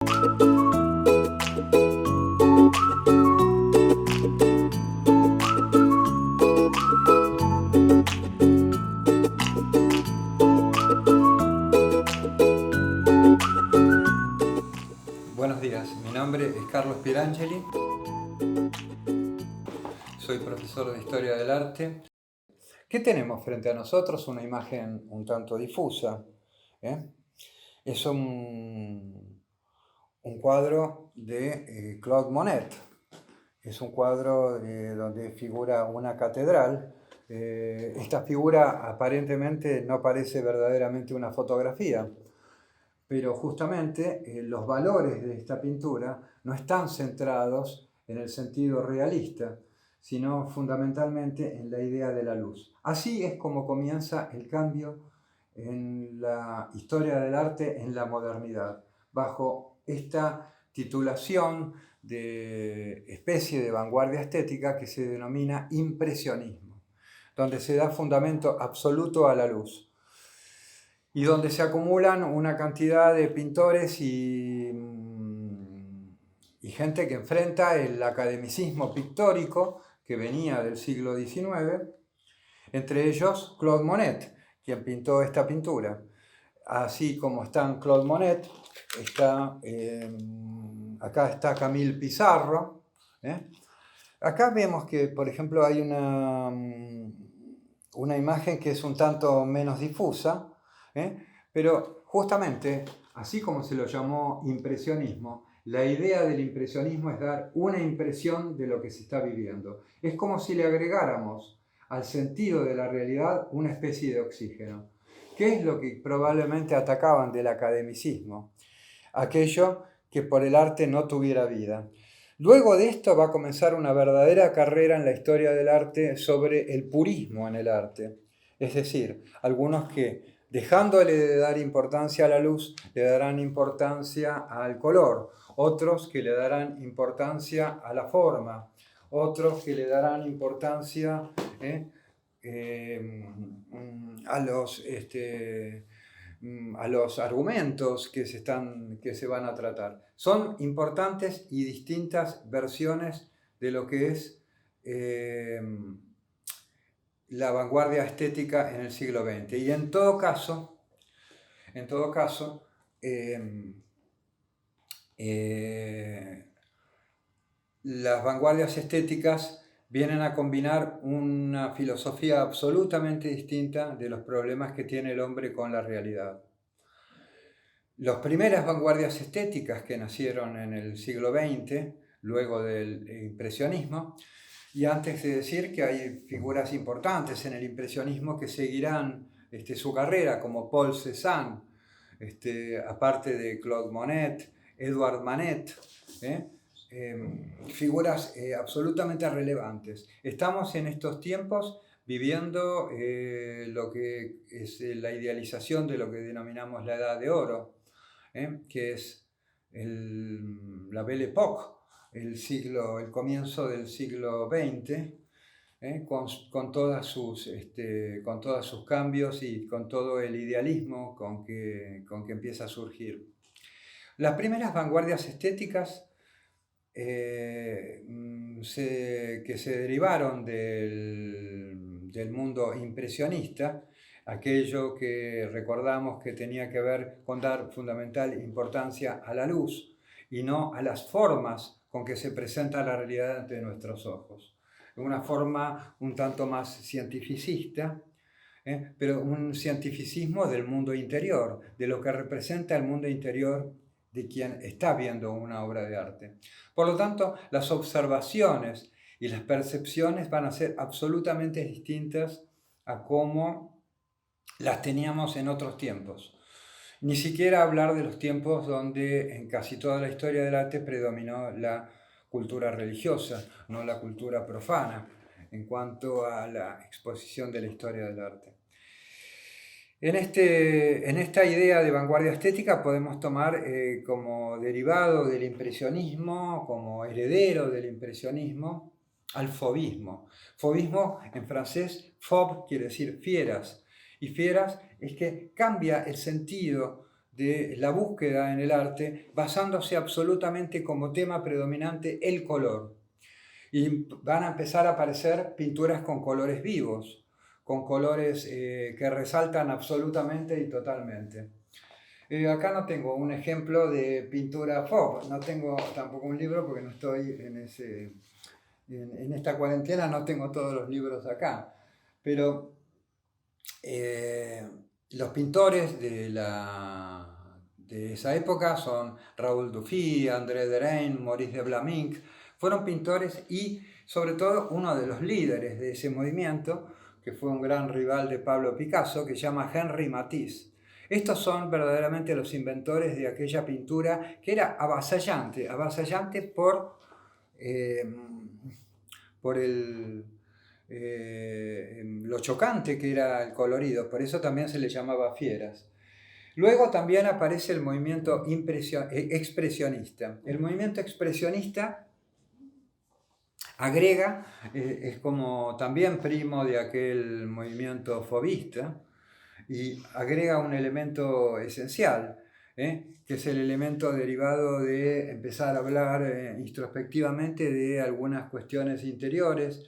Buenos días, mi nombre es Carlos Pierangeli, soy profesor de Historia del Arte. ¿Qué tenemos frente a nosotros? Una imagen un tanto difusa. Es un cuadro de Claude Monet. Es un cuadro donde figura una catedral. Esta figura aparentemente no parece verdaderamente una fotografía, pero justamente los valores de esta pintura no están centrados en el sentido realista, sino fundamentalmente en la idea de la luz. Así es como comienza el cambio en la historia del arte en la modernidad, bajo esta titulación de especie de vanguardia estética que se denomina impresionismo, donde se da fundamento absoluto a la luz y donde se acumulan una cantidad de pintores y gente que enfrenta el academicismo pictórico que venía del siglo XIX, entre ellos Claude Monet, quien pintó esta pintura. Así como está Claude Monet, acá está Camille Pissarro. Acá vemos que, por ejemplo, hay una imagen que es un tanto menos difusa, pero justamente, así como se lo llamó impresionismo, la idea del impresionismo es dar una impresión de lo que se está viviendo. Es como si le agregáramos al sentido de la realidad una especie de oxígeno. ¿Qué es lo que probablemente atacaban del academicismo? Aquello que por el arte no tuviera vida. Luego de esto va a comenzar una verdadera carrera en la historia del arte sobre el purismo en el arte. Es decir, algunos que, dejándole de dar importancia a la luz, le darán importancia al color, otros que le darán importancia a la forma, otros que le darán importancia a los argumentos que se van a tratar. Son importantes y distintas versiones de lo que es la vanguardia estética en el siglo XX. Y en todo caso, las vanguardias estéticas vienen a combinar una filosofía absolutamente distinta de los problemas que tiene el hombre con la realidad. Las primeras vanguardias estéticas que nacieron en el siglo XX, luego del impresionismo, y antes de decir que hay figuras importantes en el impresionismo que seguirán su carrera, como Paul Cézanne, aparte de Claude Monet, Edouard Manet, figuras absolutamente relevantes. Estamos en estos tiempos viviendo lo que es la idealización de lo que denominamos la Edad de Oro, que es la Belle Époque, el comienzo del siglo XX, con todos sus cambios y con todo el idealismo con que empieza a surgir. Las primeras vanguardias estéticas que se derivaron del mundo impresionista, aquello que recordamos que tenía que ver con dar fundamental importancia a la luz y no a las formas con que se presenta la realidad ante nuestros ojos. Una forma un tanto más cientificista, pero un cientificismo del mundo interior, de lo que representa el mundo interior de quien está viendo una obra de arte. Por lo tanto, las observaciones y las percepciones van a ser absolutamente distintas a cómo las teníamos en otros tiempos. Ni siquiera hablar de los tiempos donde en casi toda la historia del arte predominó la cultura religiosa, no la cultura profana, en cuanto a la exposición de la historia del arte. En esta idea de vanguardia estética podemos tomar como derivado del impresionismo, como heredero del impresionismo, al fauvismo. Fauvismo en francés, fauve quiere decir fieras, y fieras es que cambia el sentido de la búsqueda en el arte, basándose absolutamente como tema predominante el color. Y van a empezar a aparecer pinturas con colores vivos, con colores que resaltan absolutamente y totalmente. Acá no tengo un ejemplo de pintura pop, no tengo tampoco un libro porque no estoy en esta cuarentena, no tengo todos los libros acá, pero los pintores de esa época son Raoul Dufy, André Derain, Maurice de Vlaminck. Fueron pintores y sobre todo uno de los líderes de ese movimiento, que fue un gran rival de Pablo Picasso, que se llama Henri Matisse. Estos son verdaderamente los inventores de aquella pintura que era avasallante por lo chocante que era el colorido, por eso también se le llamaba fieras. Luego también aparece el movimiento expresionista. El movimiento expresionista agrega, es como también primo de aquel movimiento fauvista, y agrega un elemento esencial, que es el elemento derivado de empezar a hablar introspectivamente de algunas cuestiones interiores,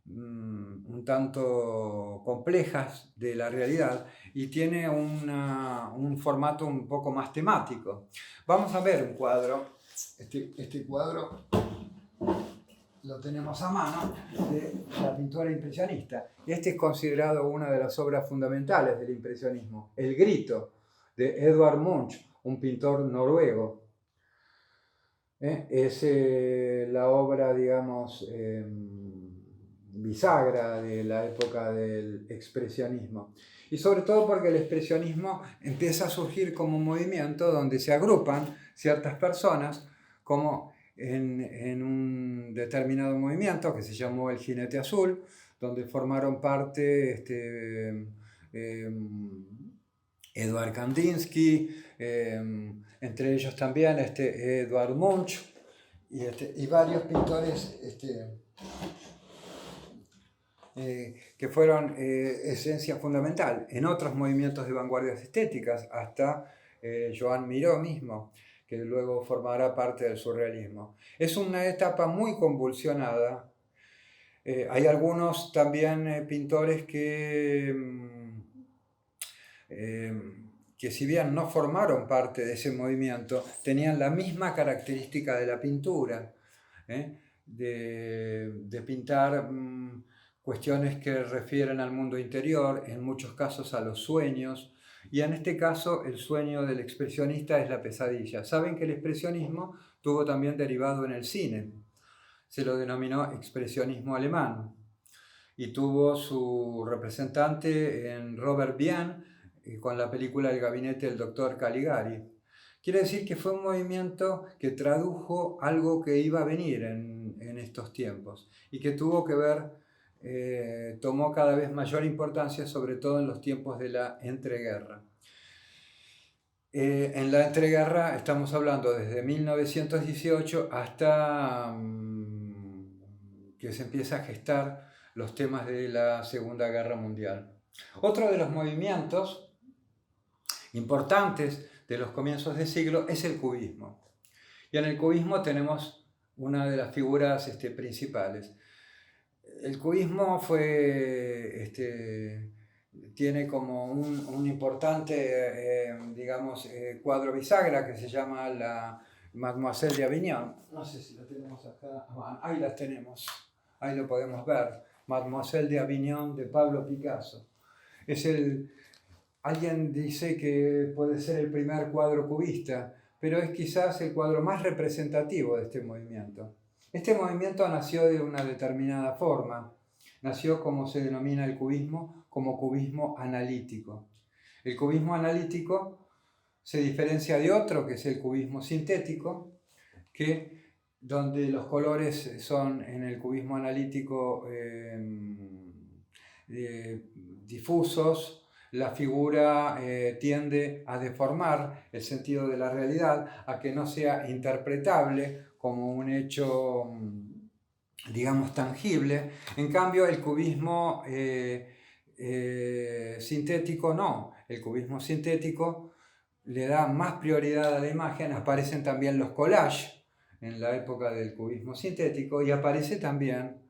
un tanto complejas de la realidad, y tiene un formato un poco más temático. Vamos a ver un cuadro, este cuadro lo tenemos a mano, de la pintura impresionista. Este es considerado una de las obras fundamentales del impresionismo, El Grito, de Edvard Munch, un pintor noruego. Es la obra, digamos, bisagra de la época del expresionismo. Y sobre todo porque el expresionismo empieza a surgir como un movimiento donde se agrupan ciertas personas como en un determinado movimiento que se llamó el Jinete Azul, donde formaron parte Eduard Kandinsky, entre ellos también Edvard Munch y varios pintores que fueron esencia fundamental en otros movimientos de vanguardias estéticas, hasta Joan Miró mismo, que luego formará parte del surrealismo. Es una etapa muy convulsionada. Hay algunos también pintores que si bien no formaron parte de ese movimiento, tenían la misma característica de la pintura, de pintar cuestiones que refieren al mundo interior, en muchos casos a los sueños, y en este caso el sueño del expresionista es la pesadilla. Saben que el expresionismo tuvo también derivado en el cine, se lo denominó expresionismo alemán, y tuvo su representante en Robert Wiene con la película El gabinete del doctor Caligari. Quiere decir que fue un movimiento que tradujo algo que iba a venir en estos tiempos y que tuvo que ver, tomó cada vez mayor importancia, sobre todo en los tiempos de la entreguerra. En la entreguerra estamos hablando desde 1918 hasta que se empieza a gestar los temas de la Segunda Guerra Mundial. Otro de los movimientos importantes de los comienzos del siglo es el cubismo. Y en el cubismo tenemos una de las figuras principales. El cubismo tiene como un importante, cuadro bisagra que se llama la Mademoiselle de Avignon. No sé si la tenemos acá. Bueno, ahí las tenemos. Ahí lo podemos ver. Mademoiselle de Avignon de Pablo Picasso. Alguien dice que puede ser el primer cuadro cubista, pero es quizás el cuadro más representativo de este movimiento. Este movimiento nació de una determinada forma. Nació, como se denomina el cubismo, como cubismo analítico. El cubismo analítico se diferencia de otro, que es el cubismo sintético, donde los colores son en el cubismo analítico difusos. La figura tiende a deformar el sentido de la realidad, a que no sea interpretable como un hecho, digamos, tangible. En cambio, el cubismo sintético no. El cubismo sintético le da más prioridad a la imagen. Aparecen también los collages en la época del cubismo sintético, y aparece también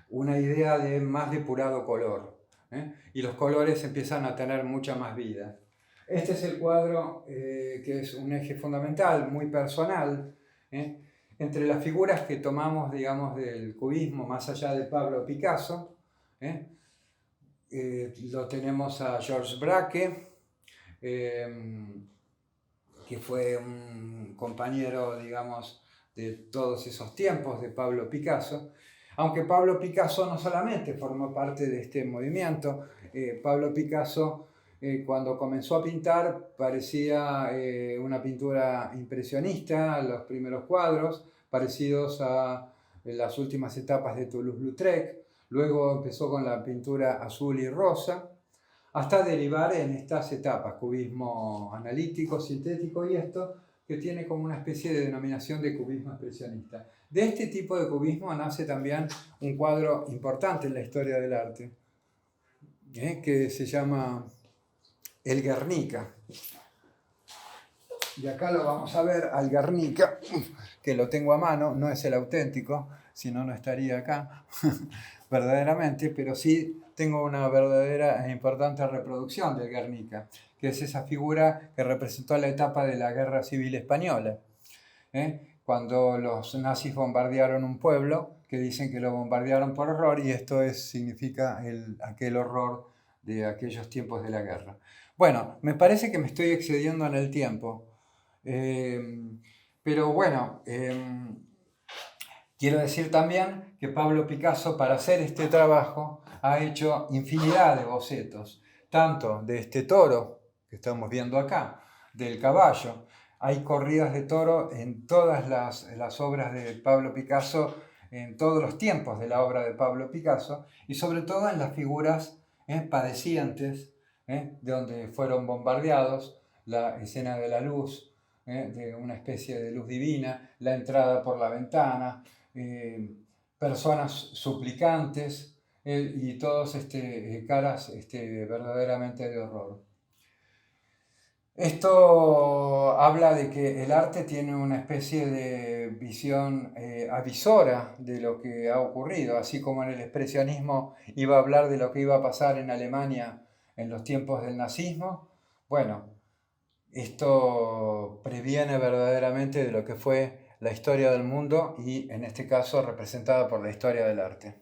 una idea de más depurado color, y los colores empiezan a tener mucha más vida. Este es el cuadro que es un eje fundamental, muy personal, entre las figuras que tomamos, digamos, del cubismo, más allá de Pablo Picasso. Lo tenemos a Georges Braque, que fue un compañero, digamos, de todos esos tiempos de Pablo Picasso. Aunque Pablo Picasso no solamente formó parte de este movimiento, Pablo Picasso, cuando comenzó a pintar, parecía una pintura impresionista, los primeros cuadros, parecidos a las últimas etapas de Toulouse-Lautrec. Luego empezó con la pintura azul y rosa, hasta derivar en estas etapas, cubismo analítico, sintético y esto, que tiene como una especie de denominación de cubismo expresionista. De este tipo de cubismo nace también un cuadro importante en la historia del arte, que se llama el Guernica. Y acá lo vamos a ver al Guernica, que lo tengo a mano, no es el auténtico, si no, no estaría acá verdaderamente, pero sí tengo una verdadera e importante reproducción del Guernica, que es esa figura que representó la etapa de la Guerra Civil Española, cuando los nazis bombardearon un pueblo, que dicen que lo bombardearon por error, y esto significa aquel horror de aquellos tiempos de la guerra. Bueno, me parece que me estoy excediendo en el tiempo, pero bueno, quiero decir también que Pablo Picasso, para hacer este trabajo, ha hecho infinidad de bocetos, tanto de este toro que estamos viendo acá, del caballo. Hay corridas de toro en todas las obras de Pablo Picasso, en todos los tiempos de la obra de Pablo Picasso, y sobre todo en las figuras padecientes, de donde fueron bombardeados, la escena de la luz, de una especie de luz divina, la entrada por la ventana, personas suplicantes, y todos caras verdaderamente de horror. Esto habla de que el arte tiene una especie de visión avisora de lo que ha ocurrido, así como en el expresionismo iba a hablar de lo que iba a pasar en Alemania en los tiempos del nazismo. Bueno, esto previene verdaderamente de lo que fue la historia del mundo y en este caso representada por la historia del arte.